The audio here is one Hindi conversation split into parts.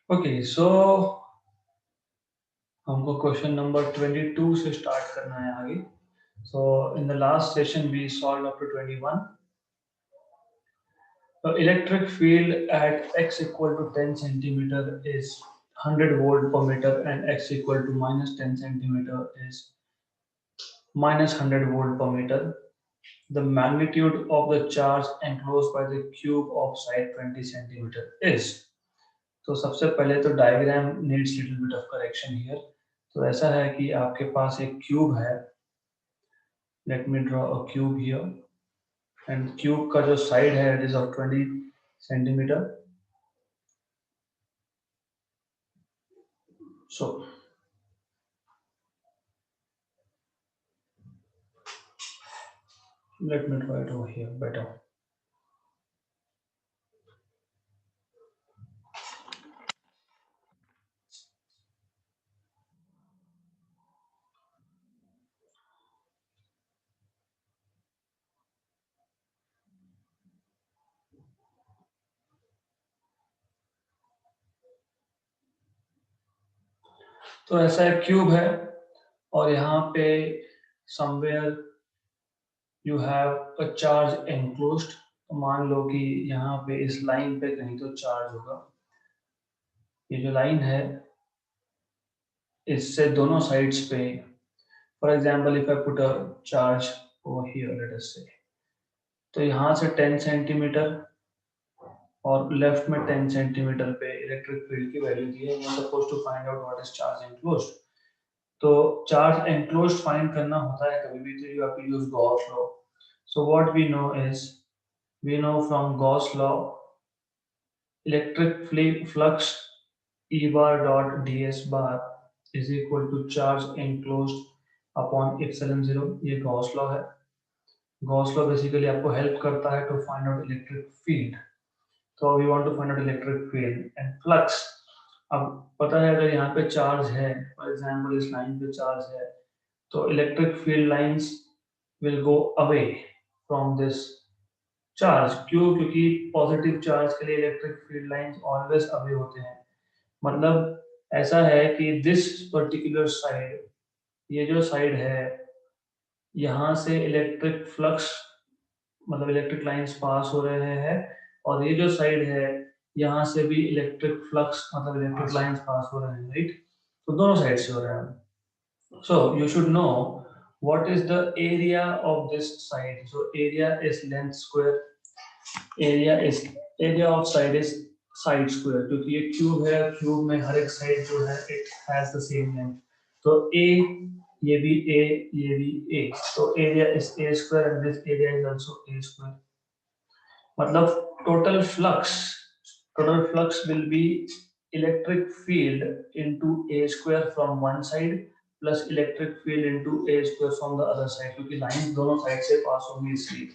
ओके सो हमको क्वेश्चन नंबर 22 से स्टार्ट करना है आगे. So in the last session we solved up to 21. The electric field at x equal to 10 centimeter is 100 volt per meter and x equal to minus 10 centimeter is minus 100 volt per meter. The magnitude of the charge enclosed by the cube of side 20 centimeter is. तो सबसे पहले तो diagram needs little bit of correction here. तो ऐसा है कि आपके पास एक क्यूब है. Let me draw a cube here and cube का जो साइड है it is of 20 centimetre. So let me draw it over here better. तो ऐसा एक क्यूब है और यहाँ पे somewhere you have a charge enclosed. तो मान लो कि यहाँ पे इस लाइन पे कहीं तो चार्ज होगा. ये जो लाइन है इससे दोनों साइड्स पे, for example if I put a charge over here let us से, तो यहाँ से 10 सेंटीमीटर और लेफ्ट में 10 सेंटीमीटर पे इलेक्ट्रिक फील्ड की वैल्यू दी है. You are suppose to find out what is charge enclosed. तो चार्ज एनक्लोज्ड फाइंड करना होता है कभी भी तो you have to use Gauss law. So what we know is, we know from Gauss law electric flux E bar dot ds bar is equal to charge enclosed upon epsilon zero. ये गॉस लॉ है. गॉस लॉ बेसिकली आपको हेल्प करता है to find out electric field. तो we want to find out electric field and flux. अब पता है अगर यहाँ पे चार्ज है, फॉर एग्जांपल इस लाइन पे चार्ज है, तो electric field lines will go away from this charge. क्यों? क्योंकि पॉजिटिव चार्ज के लिए electric field lines always away होते हैं. मतलब ऐसा है कि दिस पर्टिकुलर साइड, ये जो साइड है यहाँ से इलेक्ट्रिक फ्लक्स मतलब इलेक्ट्रिक लाइंस पास हो रहे हैं और ये जो साइड है यहाँ से भी इलेक्ट्रिक फ्लक्स मतलब इलेक्ट्रिक लाइंस पास हो रहे हैं. राइट. तो दोनों साइड से हो रहे हैं. So you should no what is the area of this side. So area is length square. area of side is side square. क्योंकि ये क्यूब है, क्यूब में हर एक साइड जो है it has the same length. तो a, ये भी a, ये भी a. तो area is a square and this area is also a square. मतलब total flux will be electric field into a square from one side plus electric field into a square from the other side. क्योंकि लाइन दोनों साइड से पास होंगी इसलिए.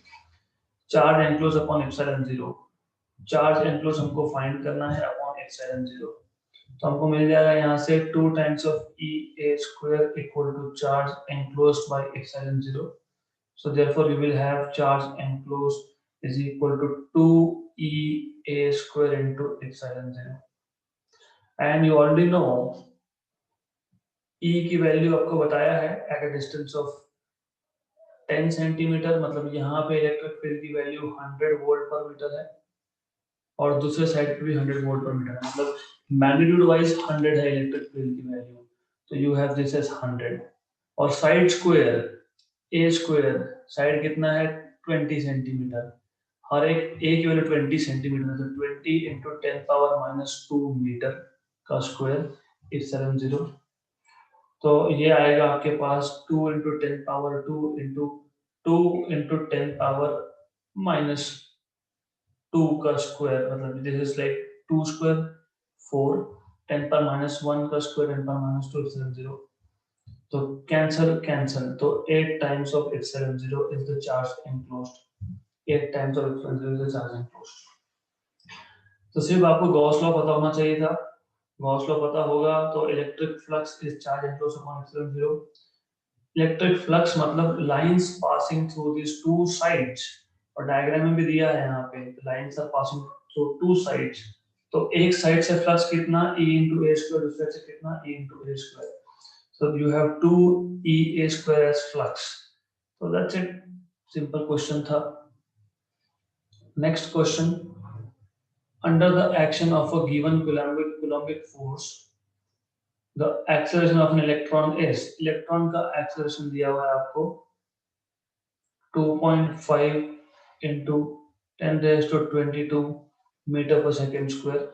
Charge enclose upon epsilon zero. Charge enclose हमको फाइंड करना है अपॉन एप्सिलॉन जीरो. तो हमको मिल जाएगा यहाँ से 2 times of e a square equal to charge enclosed by epsilon zero. So therefore you will have charge enclosed is equal to 2 e a square into epsilon zero. And you already know e की वैल्यू आपको बताया है at a distance of 10 centimetre. मतलब यहाँ पे इलेक्ट्रिक फील्ड की वैल्यू 100 वोल्ट पर मीटर है और दूसरे साइड पे भी 100 वोल्ट पर मीटर है. मतलब मैग्नीट्यूड वाइज 100 है इलेक्ट्रिक फील्ड की वैल्यू. तो यू हैव दिस एज 100 और साइड स्क्वायर ए स्क्वायर, साइड कितना है 20 सेंटीमीटर. हर एक ए की वैल्यू 20 सेंटीमीटर है. तो 20 इंटू 10 पावर माइनस 2 मीटर का स्क्वायर इज 70. तो ये आएगा आपके पास 2 into 10 power 2 into 2 into 10 power minus 2 का स्क्वायर. मतलब दिस इज लाइक 2 स्क्वायर 4, 10 पर माइनस 1 का स्क्वायर 10 पर माइनस 2 इप्सिलॉन 0. तो कैंसल कैंसल. तो 8 times of epsilon 0 is the charge enclosed. 8 times of epsilon 0 is the charge enclosed. तो सिर्फ आपको गॉस लॉ पता होना चाहिए था. गॉस लॉ पता होगा तो electric flux is charge enclosed upon epsilon 0. Electric flux मतलब lines passing through this two sides. और डायग्राम में भी दिया है यहाँ पे lines are passing through two sides. तो एक साइड से फ्लक्स कितना E into a square, दूसरे से कितना E into a square. So you have 2 EA square as flux. So that's it. Simple question था. Next question. Under the action of a given coulombic force, the acceleration of an electron is, electron का acceleration दिया हुआ है आपको 2.5 into 10 raised to 22 meter per second square.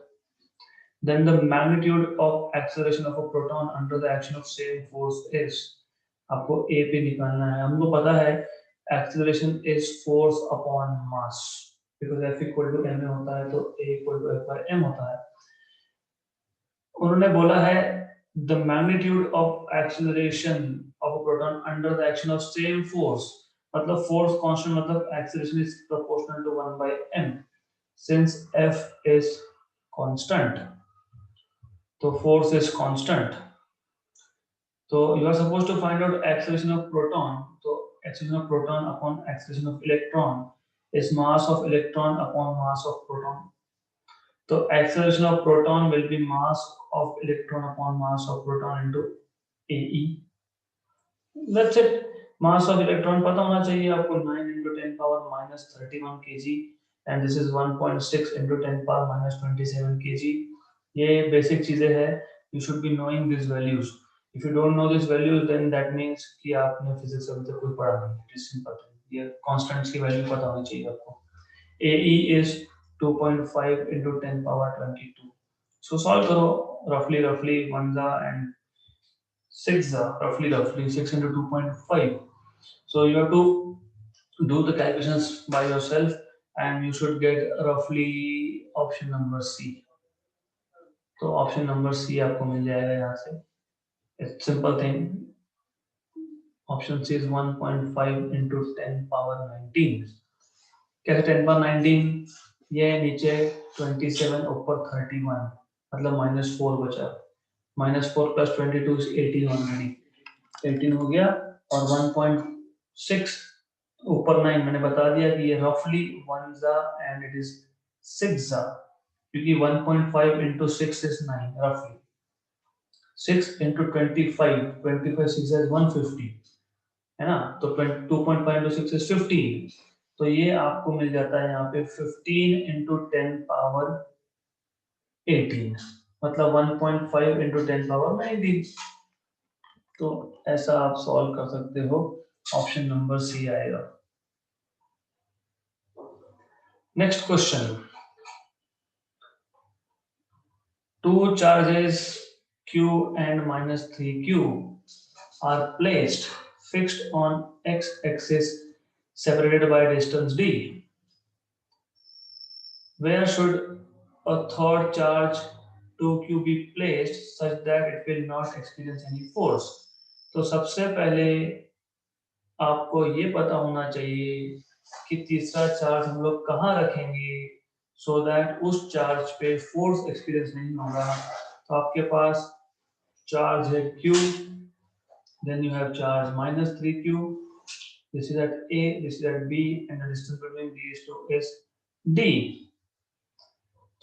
Then the magnitude of acceleration of a proton under the action of same force is, आपको A पे निकालना है. हमको पता है acceleration is force upon mass, because F equal to ma होता है तो A equal to F by m होता है. उन्होंने बोला है the magnitude of acceleration of a proton under the action of same force, मतलब force constant मतलब acceleration is proportional to 1 by m. Since F is constant, so force is constant. So you are supposed to find out acceleration of proton. So acceleration of proton upon acceleration of electron is mass of electron upon mass of proton. So acceleration of proton will be mass of electron upon mass of proton into AE. That's it. Mass of electron पता होना चाहिए आपको 9 into 10 power minus 31 kg, and this is 1.6 into 10 power minus 27 kg. ये basic चीजें हैं. You should be knowing these values. If you don't know these values, then that means कि आपने physics अभी तक कोई पढ़ा नहीं. It is simple. ये constants की value पता होनी चाहिए आपको. AE is 2.5 into 10 power 22. So solve करो roughly 1 and 6 roughly 6 into 2.5. So you have to do the calculations by yourself, and you should get roughly option number C. तो option number C आपको मिल जाएगा यहाँ से. It's simple thing. Option C is 1.5 into 10 power 19. कैसे 10 power 19? ये नीचे 27 ऊपर 31 मतलब -4 बचा. -4 plus 22 is 18 already. 18 हो गया और 1.6 ऊपर 9 मैंने बता दिया कि ये रफली 1 जा एंड इट इज 6 जा, क्योंकि 1.5 into 6 is 9 roughly. 6 into 25 6 is 150 है ना. तो 2.5 into 6 is 15. तो ये आपको मिल जाता है यहाँ पे 15 into 10 power 18 मतलब 1.5 into 10 power 19. तो ऐसा आप सॉल्व कर सकते हो. ऑप्शन नंबर सी आएगा. Next question. Two charges q and -3q are placed fixed on x-axis separated by distance d. Where should a third charge 2q be placed such that it will not experience any force? तो सबसे पहले आपको ये पता होना चाहिए कि तीसरा चार्ज हम लोग कहाँ रखेंगे so that उस चार्ज पे फोर्स एक्सपीरियंस नहीं होगा. तो आपके पास चार्ज है q, then you have charge -3q. This is at A, this is at B, and the distance between these two is d.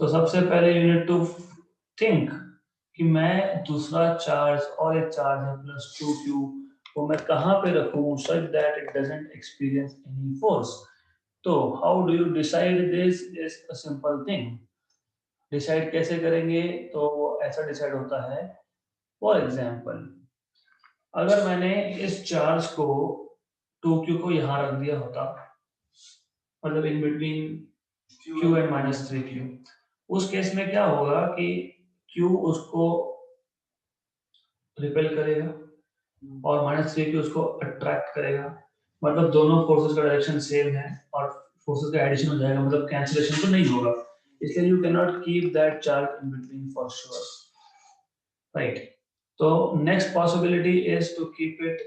तो सबसे पहले you need to think कि मैं दूसरा चार्ज और एक चार्ज है +2q वो मैं कहाँ पे रखूं such that it doesn't experience any force. तो how do you decide this is a simple thing. Decide कैसे करेंगे? तो ऐसा डिसाइड होता है. फॉर एग्जाम्पल अगर मैंने इस चार्ज को 2q को यहाँ रख दिया होता, मतलब in between q and -3q, उस केस में क्या होगा कि q उसको रिपेल करेगा और -3q उसको अट्रैक्ट करेगा. मतलब दोनों फोर्सेस का डायरेक्शन सेम है और फोर्सेस का एडिशन हो जाएगा, मतलब कैंसिलेशन तो नहीं होगा. इसलिए you can not keep that charge in between for sure, right. तो next possibility is to keep it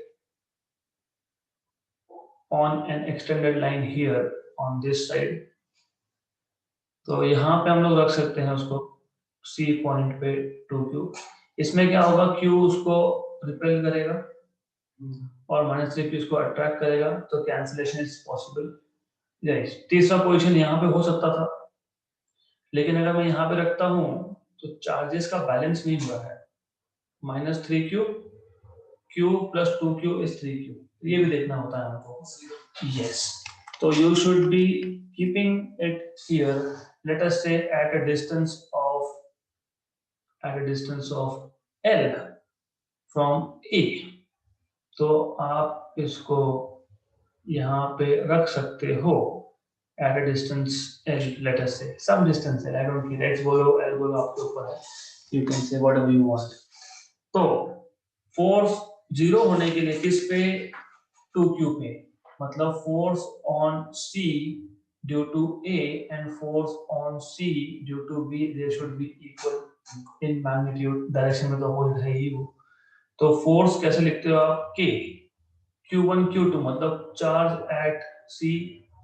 on an extended line here on this side. तो यहाँ पे हम लोग रख सकते हैं उसको C पॉइंट पे 2q. इसमें क्या होगा, q उसको रिपेल करेगा और -3q इसको अट्रैक्ट करेगा, तो कैंसिलेशन इज पॉसिबल. तीसरा पोजीशन यहाँ पे हो सकता था, लेकिन अगर मैं यहाँ पे रखता हूँ तो चार्जेस का बैलेंस नहीं हुआ है, -3q, q + 2q is 3q, ये भी देखना होता है आपको। yes, so you should be keeping it here, let us say at a distance of L from A, तो आप इसको यहाँ पे रख सकते हो at a distance L, let us say some distance L, I don't care, X बोलो L बोलो आपके ऊपर है, you can say whatever you want। तो फोर्स 0 होने के लिए किस पे, 2q पे, मतलब force on C due to A and force on C due to B, they should be equal in magnitude, direction में तो अपोजिट है ही वो। तो फोर्स कैसे लिखते हो आप, K, Q1 Q2 मतलब charge at C,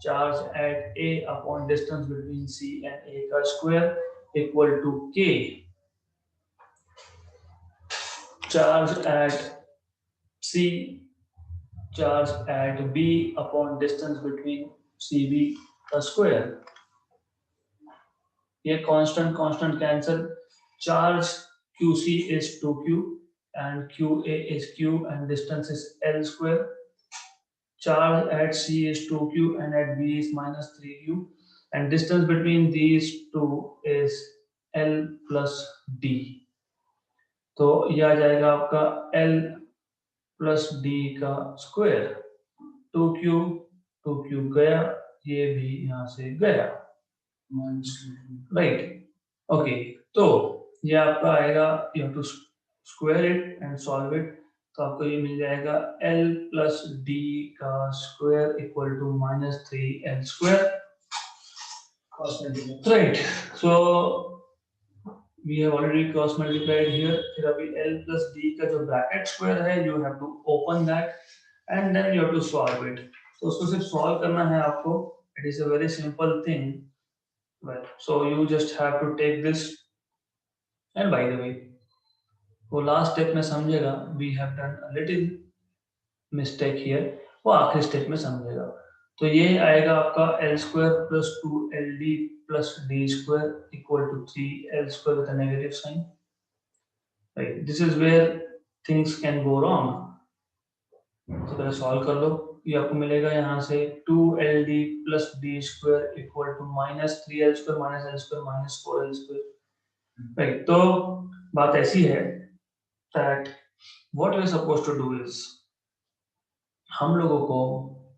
charge at A upon distance between C and A का square equal to K charge at C, charge at B upon distance between CB का square, ये constant cancel, charge QC is 2Q and QA is Q and distance is L square, charge at C is 2Q and at B is -3Q and distance between these two is L plus D, तो ये आ जाएगा आपका L plus D का स्क्वायर, 2Q गया, ये भी यहाँ से गया, राइट। ओके, तो ये आपका आएगा, you have to square it and solve it, तो आपको ये मिल जाएगा L plus D का square equal to -3L square, right. So we have already cross multiplied here, फिर अभी L plus D का जो ब्रैकेट स्क्वायर है, you have to open that and then you have to solve it, तो उसको सिर्फ सॉल्व करना है आपको, it is a very simple thing, well, so you just have to take this, and by the way वो लास्ट स्टेप में समझेगा, we have done a little mistake here, वो आखिरी स्टेप में समझेगा, तो ये आएगा आपका L square plus 2LD plus D square equal to 3L square with a negative sign, right? This is where things can go wrong, तो पहले सॉल्व कर लो, ये आपको मिलेगा यहाँ से 2LD plus D square equal to -3L square minus L square minus 4L square, right? तो बात ऐसी है that what we are supposed to do is, हम लोगों को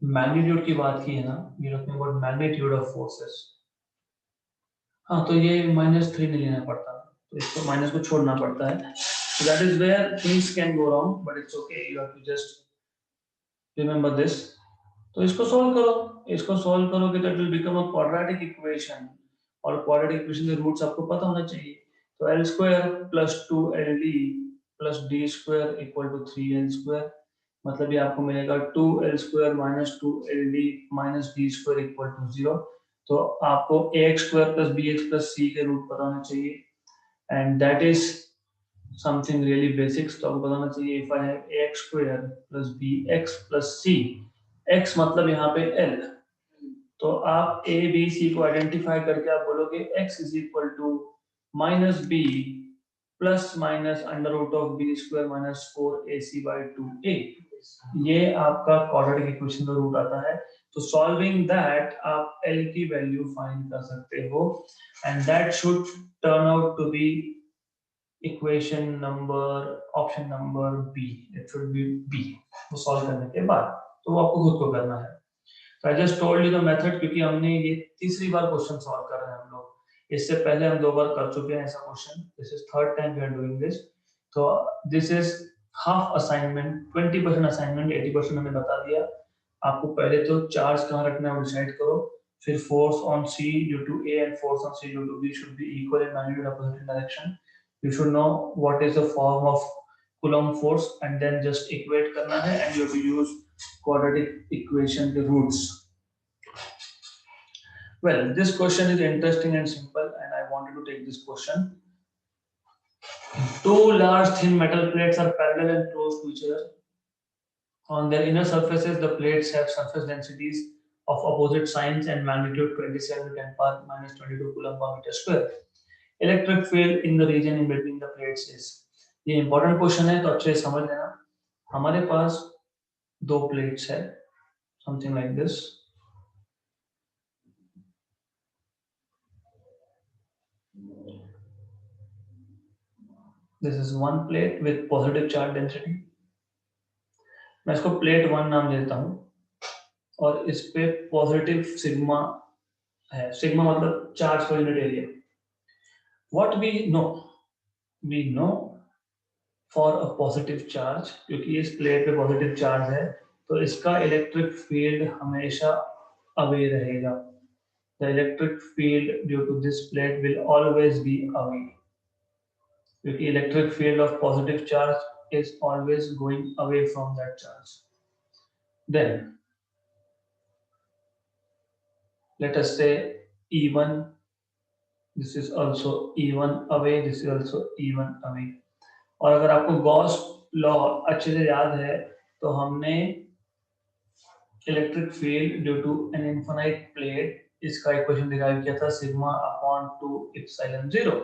मैग्नीट्यूड की बात की है ना, ये रखने के बाद मैग्नीट्यूड ऑफ फोर्सेस, हाँ तो ये -3 नहीं लेना पड़ता, तो इसको माइनस को छोड़ना पड़ता है, so that is where things can go wrong, but it's okay, you have to just remember this, तो इसको सॉल्व करो, इसको सॉल्व करोगे तो it will become a quadratic equation, और क्वाड्रेटिक इक्वेशन के रूट्स आपको पता होना चाहिए, तो L square plus 2LD plus D square equal to 3L square, मतलब ये आपको मिलेगा 2L square minus 2LD minus D square equal to 0, तो आपको AX square plus BX plus C के रूट पता होना चाहिए, and that is something really basics, तो आपको पता होना चाहिए if I have AX square plus BX plus C, X मतलब यहाँ पे L, तो आप A B C को आइडेंटिफाई करके आप बोलोगे X is equal to minus B plus minus under root of B square minus 4AC by 2A, ये आपका क्वाड्रेटिक इक्वेशन का रूट आता है, तो सॉल्विंग दैट आप L की वैल्यू फाइंड कर सकते हो, and that should turn out to be equation number, option number B, it should be B, वो सॉल्व करने के बाद, तो वो आपको खुद को करना है। So I just told you the method, क्योंकि हमने ये तीसरी बार क्वेश्चन सॉल्व कर रहे हैं हम लोग, इससे पहले हम 2 बार कर चुके हैं ऐसा question, this is third time we are doing this, तो this is half assignment, 20% assignment, 80% हमने बता दिया आपको, पहले तो चार्ज कहाँ रखना है वो डिसाइड करो, फिर force on C due to A and force on C due to B should be equal in magnitude opposite direction, you should know what is the form of Coulomb force and then just equate करना है, and you have to use quadratic equation के roots. Well, this question is interesting and simple, and I wanted to take this question. Two large thin metal plates are parallel and close to each other. On their inner surfaces, the plates have surface densities of opposite signs and magnitude 27 10 power minus 22 coulomb per meter square. Electric field in the region in between the plates is. ये इंपॉर्टेंट क्वेश्चन है तो अच्छे से समझ लेना. हमारे पास दो प्लेट्स है, something like this. This is one plate with positive charge density. मैं इसको प्लेट 1 नाम देता हूँ और इस पे पॉजिटिव सिग्मा है. सिग्मा मतलब charge per unit area. What we know for a positive charge, क्योंकि इस प्लेट पे पॉजिटिव चार्ज है तो इसका इलेक्ट्रिक फील्ड हमेशा अवे रहेगा. The electric field due to this plate will always be away. क्योंकि electric field of positive charge is always going away from that charge. Then let us say E1. This is also E1 away. This is also E1 away. और अगर आपको गॉस लॉ अच्छे से याद है तो हमने electric field due to an infinite plate इसका इक्वेशन डिराइव किया था सिग्मा अपॉन 2 एप्सिलॉन 0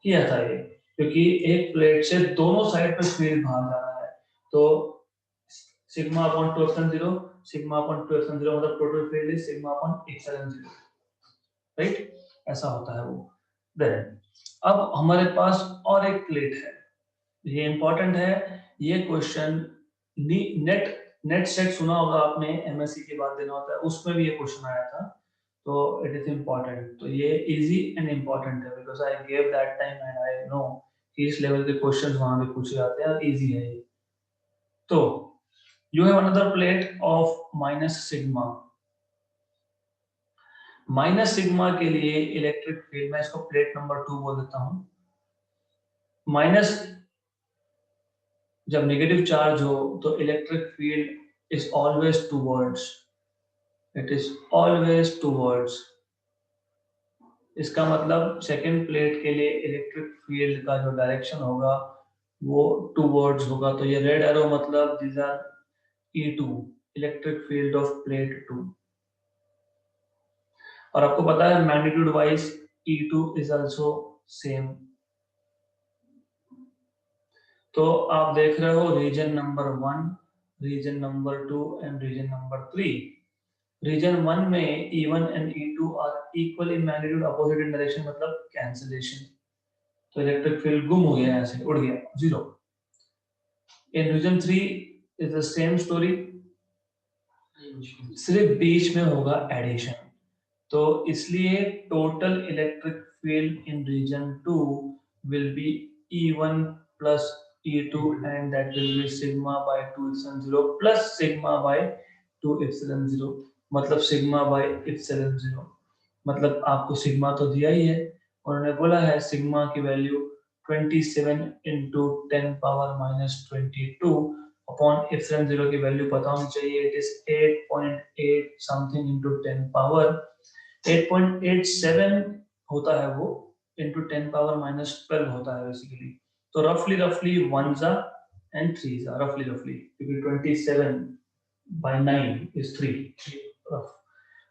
किया था ये, क्योंकि एक प्लेट से दोनों साइड पे फील्ड बाहर जा रहा है तो sigma upon 2 epsilon 0 sigma upon 2 epsilon 0 मतलब total field is sigma upon epsilon 0, right. ऐसा होता है वो. देन अब हमारे पास और एक प्लेट है, ये इंपॉर्टेंट है. ये क्वेश्चन नेट सेट सुना होगा आपने, एमएससी के बाद देना होता है, उसमें भी ये क्वेश्चन आया था तो इट इज इंपॉर्टेंट. तो ये इजी एंड इंपॉर्टेंट है because I gave that time and I know कि इस लेवल के क्वेश्चंस वहां भी पूछे जाते हैं और इजी है ये. तो you have another plate of minus sigma. Minus sigma के लिए इलेक्ट्रिक फील्ड, मैं इसको प्लेट नंबर 2 बोल देता हूं. माइनस जब नेगेटिव चार्ज हो तो electric field is always towards, it is always towards. इसका मतलब सेकेंड प्लेट के लिए इलेक्ट्रिक फील्ड का जो डायरेक्शन होगा वो टूवर्ड्स होगा. तो ये रेड एरो मतलब this are E2, electric field of plate 2. और आपको पता है magnitude wise E2 is also same. तो आप देख रहे हो region number 1, region number 2 and region number 3. रीजन 1 में E1 and E2 are equal in magnitude, opposite in direction मतलब कैंसिलेशन. तो इलेक्ट्रिक फील्ड गुम हो गया, ऐसे उड़ गया, zero. In region 3 is the same story, सिर्फ बीच में होगा एडिशन. तो इसलिए total electric field in region 2 will be E1 plus E2 and that will be sigma by 2 epsilon 0 plus sigma by 2 epsilon 0 मतलब sigma by epsilon 0. मतलब आपको सिग्मा तो दिया ही है, उन्होंने बोला है सिग्मा की value 27 into 10 power minus 22 upon epsilon 0 की वैल्यू पता होनी चाहिए. It is 8.8 something into 10 power 8.87 होता है वो, into 10 power minus 12 होता है बेसिकली. तो रफली 1s and 3s रफली क्योंकि 27 by 9 is 3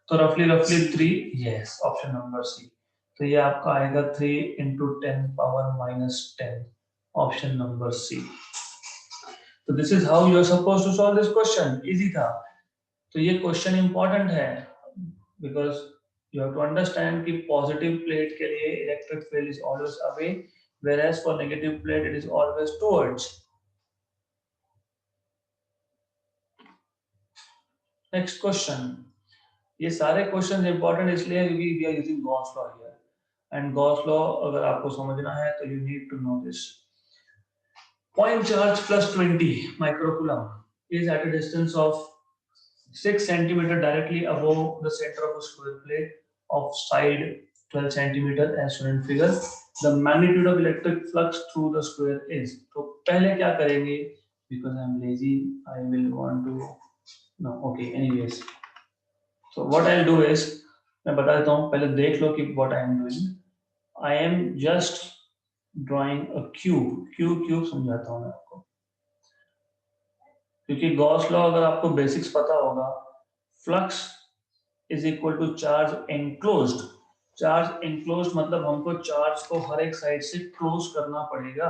तो रफली 3. Yes, option number C. तो ये आपका आएगा 3 into 10 power minus 10, option number C. तो this is how you are supposed to solve this question. Easy था. तो ये क्वेश्चन इंपॉर्टेंट है because you have to understand कि positive plate के लिए electric field is always away, whereas for negative plate it is always towards. Next question. ये सारे questions important इसलिए क्योंकि we are using Gauss law here, and Gauss law अगर आपको समझना है तो you need to know this. Point charge plus 20 microcoulomb is at a distance of 6 centimeter directly above the center of a square plate of side 12 centimeter as shown in figure. The magnitude of electric flux through the square is. तो पहले क्या करेंगे, because I am lazy I will want to no okay anyways. So what I'll do is मैं बता देता हूँ, पहले देख लो कि what I am doing. I am just drawing a cube समझाता हूँ मैं आपको, क्योंकि गॉस लॉ अगर आपको बेसिक्स पता होगा flux is equal to charge enclosed. Charge enclosed मतलब हमको चार्ज को हर एक साइड से क्लोज करना पड़ेगा।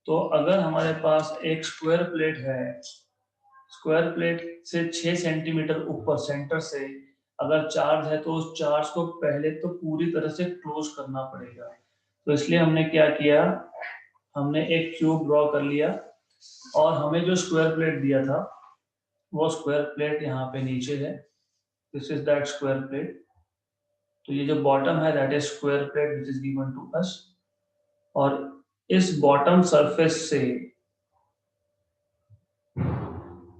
तो अगर हमारे पास एक स्क्वायर प्लेट है, स्क्वायर प्लेट से 6 सेंटीमीटर ऊपर सेंटर से अगर चार्ज है, तो उस चार्ज को पहले तो पूरी तरह से क्लोज करना पड़ेगा। तो इसलिए हमने क्या किया, हमने एक क्यूब ड्रॉ कर लिया और हमें जो स्क्वायर प्लेट दिया था वो स्क्वायर प्लेट यहाँ पे नीचे है। This is that square plate. तो ये जो बॉटम है that is square plate which is given to us. और इस बॉटम सरफेस से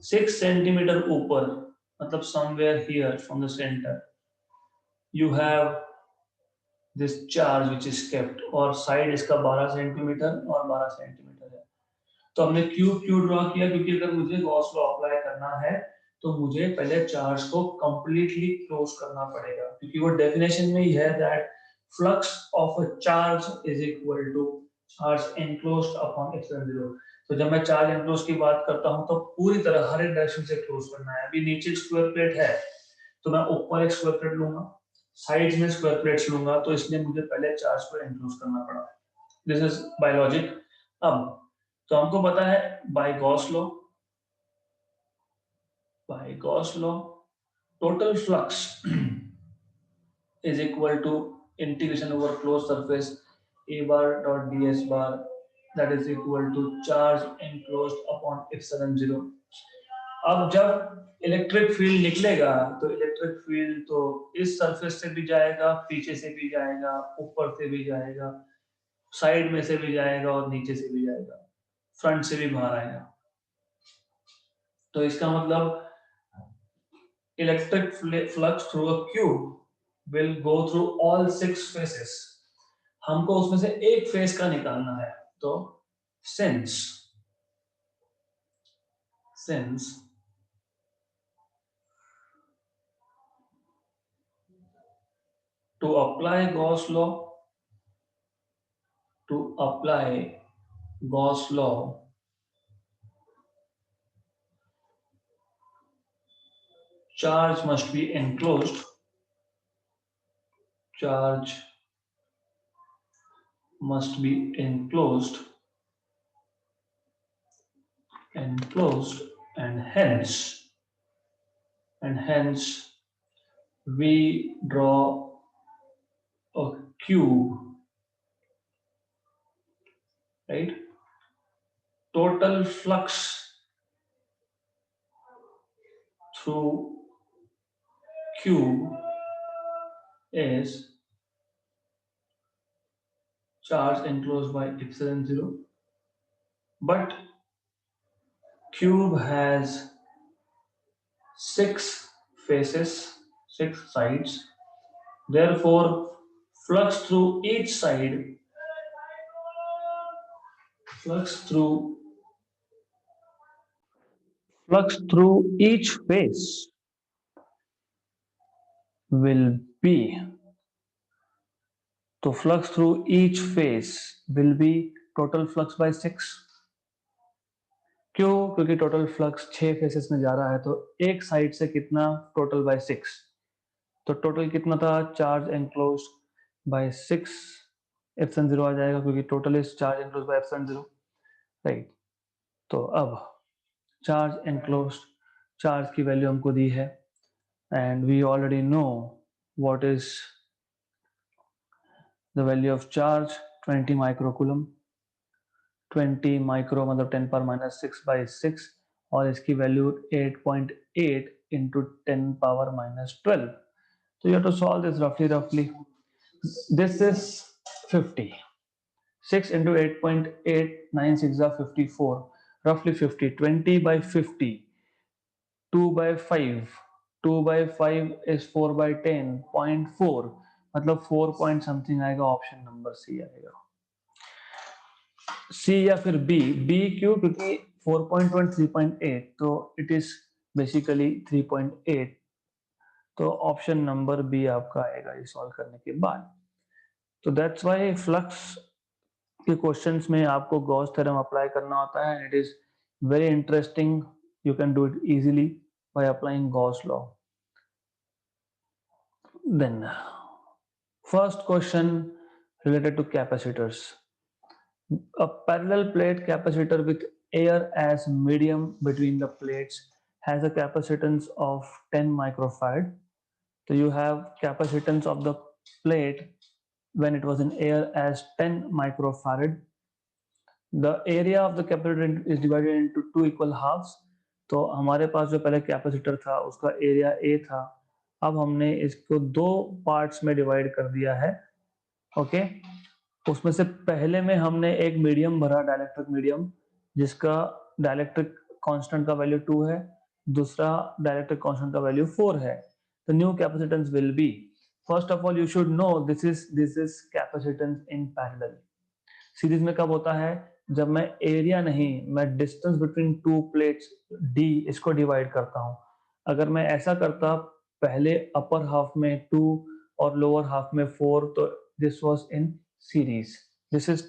6 सेंटीमीटर ऊपर, मतलब somewhere here from the centre, you have this charge which is kept, और साइड इसका 12 सेंटीमीटर और 12 सेंटीमीटर है। तो हमने क्यूब क्यों ड्रॉ किया, क्योंकि अगर मुझे गॉस लॉ अप्लाई करना है तो मुझे पहले चार्ज को कंप्लीटली क्लोज करना पड़ेगा, क्योंकि वो डेफिनेशन में ही है that flux of a charge is equal to charge enclosed upon epsilon zero. तो जब मैं चार्ज एनक्लोज की बात करता हूं तो पूरी तरह हर एक डायरेक्शन से क्लोज करना है। अभी नीचे स्क्वायर प्लेट है तो मैं ऊपर एक स्क्वायर प्लेट लूंगा, साइड में स्क्वायर प्लेट्स लूंगा, तो इसलिए मुझे पहले चार्ज को एनक्लोज करना पड़ा। This is by logic. अब तो हमको पता है by Gauss law, total flux is equal to integration over closed surface a bar dot ds bar, that is equal to charge enclosed upon epsilon zero। अब जब इलेक्ट्रिक फील्ड निकलेगा तो इलेक्ट्रिक फील्ड तो इस सरफेस से भी जाएगा, पीछे से भी जाएगा, ऊपर से भी जाएगा, साइड में से भी जाएगा और नीचे से भी जाएगा, फ्रंट से भी बाहर आएगा। तो इसका मतलब electric flux through a cube will go through all 6 phases। हमको उसमें से एक फेस का निकालना है। तो since to apply Gauss law, charge must be enclosed, and hence we draw a cube, right? Total flux through cube is charge enclosed by epsilon zero, but cube has 6 faces, 6 sides. Therefore, flux through each side, flux through each face will be, तो flux through each face will be total flux by 6। क्यों? क्योंकि टोटल फ्लक्स 6 फेसेस में जा रहा है, तो एक साइड से कितना, टोटल बाय 6। तो टोटल कितना था, charge enclose by 6 epsilon zero आ जाएगा, क्योंकि total is charge enclose by epsilon zero, right. तो अब चार्ज एनक्लोज, चार्ज की वैल्यू हमको दी है and we already know what is the value of charge, 20 microcoulomb. 20 micro मतलब 10 पावर माइनस 6/6, और इसकी value 8.8 into 10 power minus 12। So you have to solve this roughly. This is 50. 6 into 8.8, 9 6 are 54, roughly 50, 20 by 50, 2 by 5, 2 by 5 is 4 by 10, 0.4, मतलब 4 point something आएगा, ऑप्शन नंबर सी आएगा। सी या फिर बी, क्यों? क्योंकि 4.1 3.8, तो इट इज बेसिकली 3.8, तो ऑप्शन नंबर बी आपका आएगा ये सॉल्व करने के बाद। तो दैट्स व्हाई फ्लक्स के क्वेश्चंस में आपको गॉस थ्योरम अप्लाई करना होता है। It is very interesting, you can do it easily by applying Gauss law. Then first question related to capacitors. A parallel plate capacitor with air as medium between the plates has a capacitance of 10 microfarad. So you have capacitance of the plate when it was in air as 10 microfarad. The area of the capacitor is divided into two equal halves. तो हमारे पास जो पहले कैपेसिटर था उसका एरिया ए था, अब हमने इसको दो पार्ट्स में डिवाइड कर दिया है. ओके, उसमें से पहले में हमने एक मीडियम भरा, डाइलेक्ट्रिक मीडियम, जिसका डाइलेक्ट्रिक कांस्टेंट का वैल्यू 2 है, दूसरा डाइलेक्ट्रिक कांस्टेंट का वैल्यू 4 है. The new capacitance will be, first of all you should no this is capacitance in parallel. Series में कब होता है? जब मैं एरिया नहीं, मैं distance between two plates D इसको डिवाइड करता हूं. अगर मैं ऐसा करता, पहले अपर हाफ में 2 और लोअर हाफ में 4, तो this was in series. This is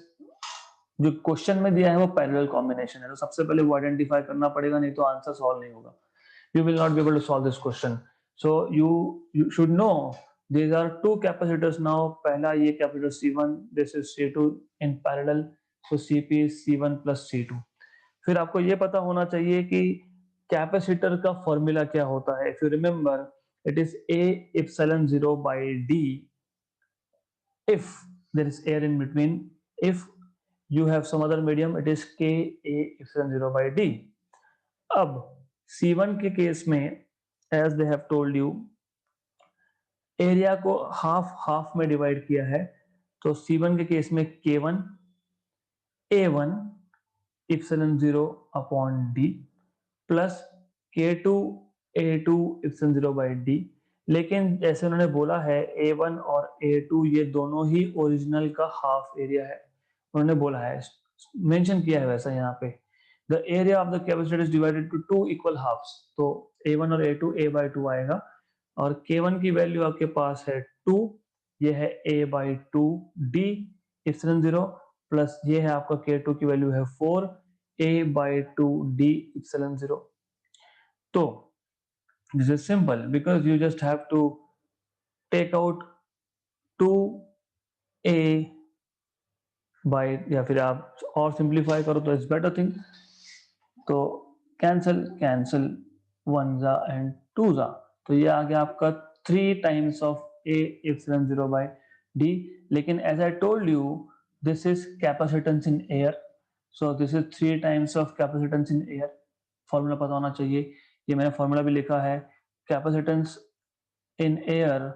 जो क्वेश्चन में दिया है वो पैरेलल कॉम्बिनेशन है, तो सबसे पहले वो आइडेंटिफाई करना पड़ेगा, नहीं तो आंसर सॉल्व नहीं होगा. You will not be able to solve this question. So you should know these are two capacitors now. पहला ये capacitor C1, this is C2 in parallel. So CP is C1 plus C2. फिर आपको ये पता होना चाहिए कि कैपेसिटर का फॉर्मूला क्या होता है. If you remember, it is A epsilon 0 by D if there is air in between. If you have some other medium, it is K A epsilon 0 by D. अब C1 के केस में, as they have told you, area को हाफ हाफ में डिवाइड किया है. तो C1 के केस में K1 A1 epsilon 0 upon D plus K2 A2 epsilon 0 by D. लेकिन जैसे उन्होंने बोला है, A1 और A2 ये दोनों ही ओरिजिनल का हाफ एरिया है, उन्होंने बोला है, मेंशन किया है वैसा यहाँ पे. The area of the capacitor is divided to two equal halves. तो A1 और A2 A by 2 आएगा, और K1 की वैल्यू आपके पास है 2, ये है A by 2 D epsilon 0, plus ये है आपका K2 की वैल्यू है 4 A by 2 D इप्सिलॉन 0. तो this is simple because you just have to take out 2A by, या फिर आप और सिंप्लीफाई करो तो इट्स बेटर थिंग. तो कैंसिल कैंसिल, वन जा एंड टू जा, तो ये आ गया आपका 3 times of A epsilon 0 by D. लेकिन as I told you, this is capacitance in air, so this is 3 times of capacitance in air. Formula पता होना चाहिए, ये मैंने फॉर्मूला भी लिखा है. Capacitance in air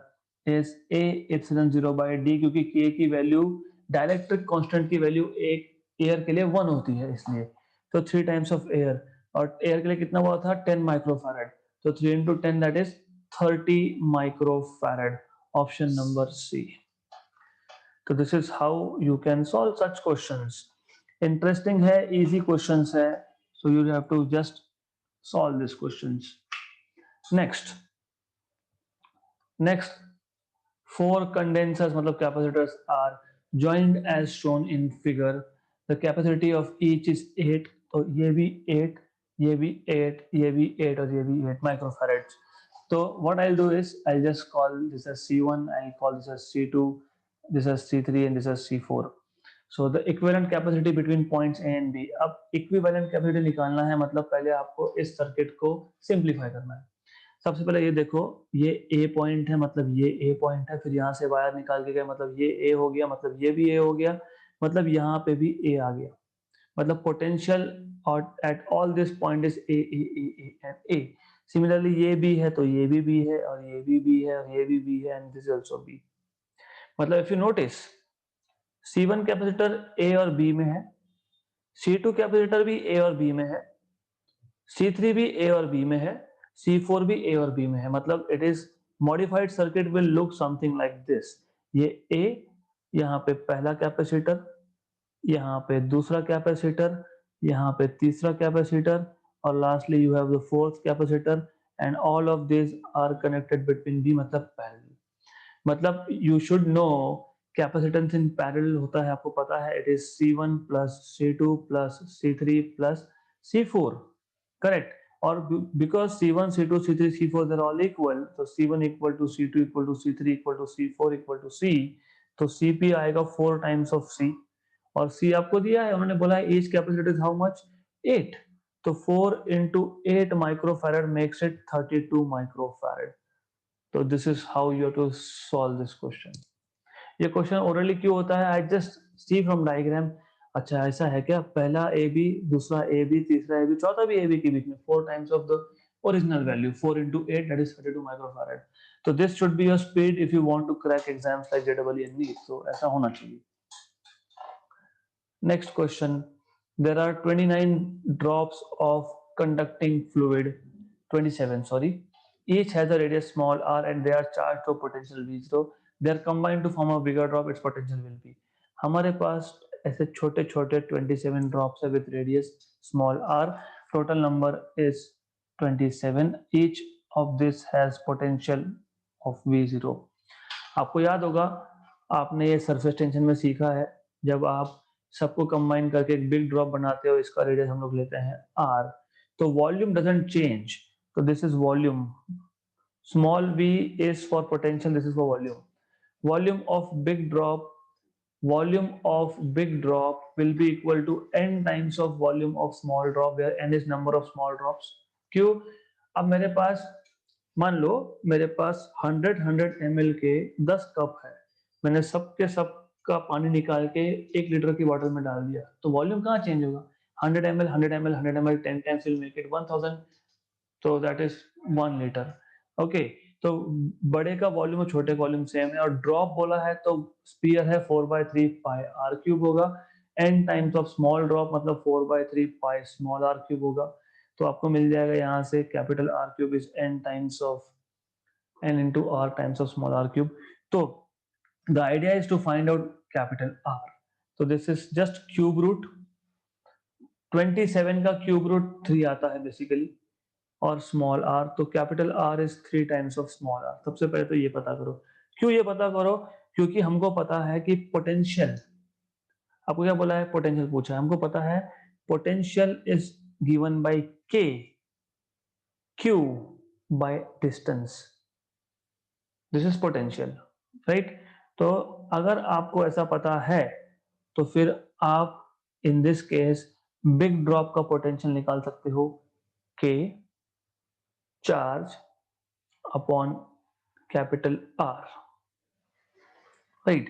is A epsilon 0 by D, क्योंकि के की वैल्यू, डाइलेक्ट्रिक कांस्टेंट की वैल्यू एक एयर के लिए 1 होती है, इसलिए. तो 3 टाइम्स ऑफ एयर, और एयर के लिए कितना हुआ था? 10 माइक्रोफैराड. तो 3 into 10 that is 30 microfarad. Option number C. तो this is how you can solve such questions. Interesting है, इजी क्वेश्चंस है, so you have to just solve this questions. Next 4 condensers मतलब capacitors are joined as shown in figure. The capacity of each is 8. तो ये भी 8, ये भी 8, ये भी 8 और ये भी 8 microfarads. So what I'll do is I'll just call this as C1, I'll call this as C2, this as C3 and this as C4. So the equivalent capacity between points A and B. अब equivalent capacity निकालना है, मतलब पहले आपको इस सर्किट को सिंप्लीफाई करना है. सबसे पहले ये देखो, ये ए पॉइंट है, मतलब ये ए पॉइंट है, फिर यहाँ से वायर निकाल के गए, मतलब ये ए हो गया, मतलब ये भी ए हो गया, मतलब यहाँ पे भी ए आ गया. मतलब पोटेंशियल और at all this point is a A A A and A. Similarly ये भी है तो ये भी है, और ये भी है, और ये भी है, एंड दिस आल्सो बी. मतलब if you notice, C1 capacitor A और बी में है, C2 कैपेसिटर भी ए और बी में है, C3 भी ए और बी में है, C4 भी ए और बी में है. मतलब it is modified circuit will look something like this. ये ए, यहाँ पे पहला कैपेसिटर, यहाँ पे दूसरा कैपेसिटर, यहाँ पे तीसरा कैपेसिटर, और lastly you have the fourth capacitor, and all of this are connected between B, मतलब पैरेलल. मतलब you should know capacitance in parallel होता है, आपको पता है, it is C1 plus C2 plus C3 plus C4. Correct. और because C1 C2 C3 C4 they're all equal, तो C1 equal to C2 equal to C3 equal to C4 equal to C, तो CP आएगा 4 टाइम्स ऑफ C, और C आपको दिया है, उन्होंने बोला है each capacity is how much 8, तो 4 into 8 microfarad makes it 32 microfarad. तो this is how you have to solve this question. ये क्वेश्चन ओरली क्यों होता है? I just see from diagram, अच्छा ऐसा है क्या, पहला ए बी, दूसरा ए बी, तीसरा ए बी, चौथा भी ए बी के बीच में 4 times of the original value, 4 into 8 that is 32 microfarad. तो this should be your speed if you want to crack exams like JEE and NEET, तो ऐसा होना चाहिए. Next question. There are 29 drops of conducting fluid, 27 sorry. Each has a radius small r and they are charged to potential V0. They are combined to form a bigger drop. Its potential will be. हमारे पास ऐसे छोटे छोटे 27 drops है with radius small r. Total number is 27. Each of this has potential of V0. आपको याद होगा, आपने ये सरफेस टेंशन में सीखा है, जब आप सबको कंबाइन करके एक बिग ड्रॉप बनाते हो, इसका रेडियस हम लोग लेते हैं r, तो वॉल्यूम डजंट चेंज, तो this is volume, small v is for potential, this is for volume. Volume of big drop, volume of big drop will be equal to n times of volume of small drop, where n is number of small drops. क्यों? अब मेरे पास, मान लो मेरे पास 100 ml के 10 कप है, मैंने सबके सब का पानी निकाल के 1 लीटर की बॉटल में डाल दिया, तो वॉल्यूम कहाँ चेंज होगा? 100 ml 100 ml 100 ml 10 times will make it 1000, तो दैट इज 1 लीटर. ओके, तो बड़े का वॉल्यूम और छोटे का वॉल्यूम सेम है, और ड्रॉप बोला है तो स्पीयर है 4/3 पाई आर क्यूब होगा, n times of small drop मतलब 4/3 पाई स्मॉल आर क्यूब होगा. तो आपको मिल जाएगा यहाँ से capital R cube is n times of n into R times of small R cube. तो the idea is to find out capital R. तो this is just cube root, 27 का क्यूब रूट 3 आता है बेसिकली, और स्मॉल आर, तो capital R is 3 times of small R. सबसे पहले तो ये पता करो. क्यों ये पता करो? क्योंकि हमको पता है कि पोटेंशियल, आपको क्या बोला है, पोटेंशियल पूछा है, हमको पता है पोटेंशियल इज गिवन बाय के Q by distance, this is potential, right. तो अगर आपको ऐसा पता है तो फिर आप in this case big drop का पोटेंशियल निकाल सकते हो, के charge upon capital R, right?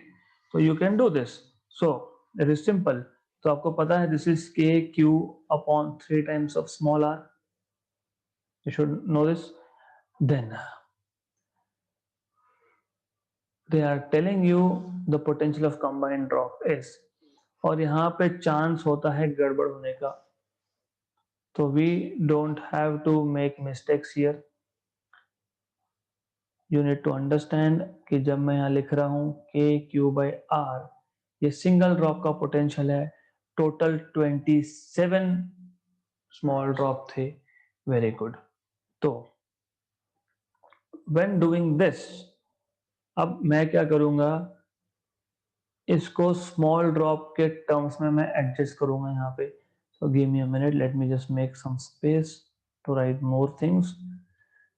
So you can do this. So it is simple. तो आपको पता है this is KQ upon 3 times of small r. You should know this. Then they are telling you the potential of combined drop is, और यहाँ पे चांस होता है गड़बड़ होने का, तो we don't have to make mistakes here. You need to understand कि जब मैं यहाँ लिख रहा हूँ KQ/R, ये सिंगल ड्रॉप का पोटेंशियल है, टोटल 27 स्मॉल ड्रॉप थे. Very good. तो व्हेन डूइंग दिस, अब मैं क्या करूंगा, इसको स्मॉल ड्रॉप के टर्म्स में मैं एडजस्ट करूंगा यहाँ पे. So give me a minute, let me just make some space to write more things.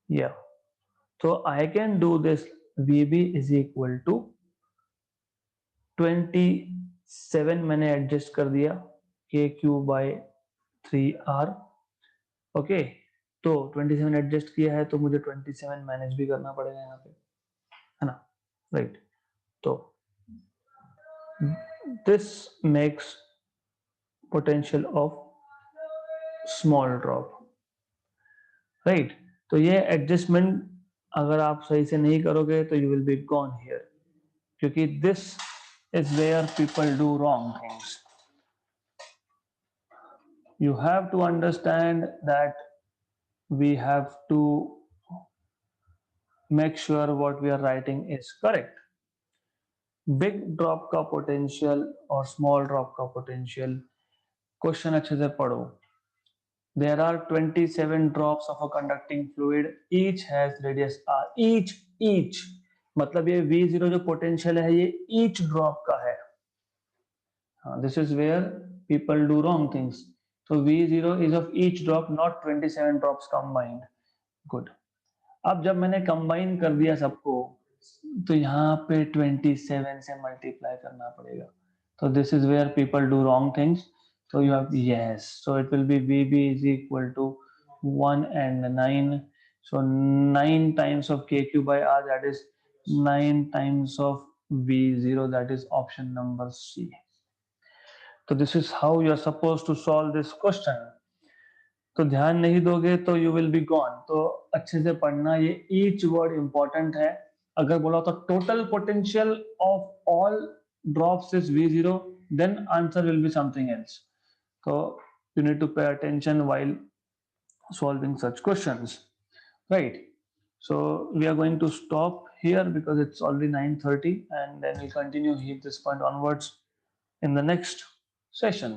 या तो I can do this, VB is equal to 27 मैंने एडजस्ट कर दिया, KQ/3R. ओके, तो 27 एडजस्ट किया है, तो मुझे 27 मैनेज भी करना पड़ेगा यहाँ पे, है ना, राइट. तो this makes potential of small drop, right. तो ये एडजस्टमेंट अगर आप सही से नहीं करोगे तो you will be gone here, क्योंकि this is where people do wrong things. You have to understand that we have to make sure what we are writing is correct. Big drop का potential और small drop का potential, क्वेश्चन अच्छे से पढ़ो. There are 27 drops of a conducting fluid, each has radius r. each मतलब ये V0 जो potential है ये each drop का है. This is where people do wrong things. So V0 is of each drop, not 27 drops combined. Good. अब जब मैंने कंबाइन कर दिया सबको, तो यहाँ पे 27 से मल्टीप्लाई करना पड़ेगा. तो this is where people do wrong things. So you have, yes, so it will be VB is equal to 1 and 9. So 9 times of KQ by R, that is 9 times of V0, that is option number C. So this is how you are supposed to solve this question. तो ध्यान नहीं दोगे तो यू विल बी गॉन. तो अच्छे से पढ़ना, ये ईच वर्ड इंपॉर्टेंट है. अगर बोला तो total potential of all drops is V0, then answer will be something else. So you need to pay attention while solving such questions, right? So we are going to stop here because it's already 9:30, and then we'll continue this point onwards in the next session.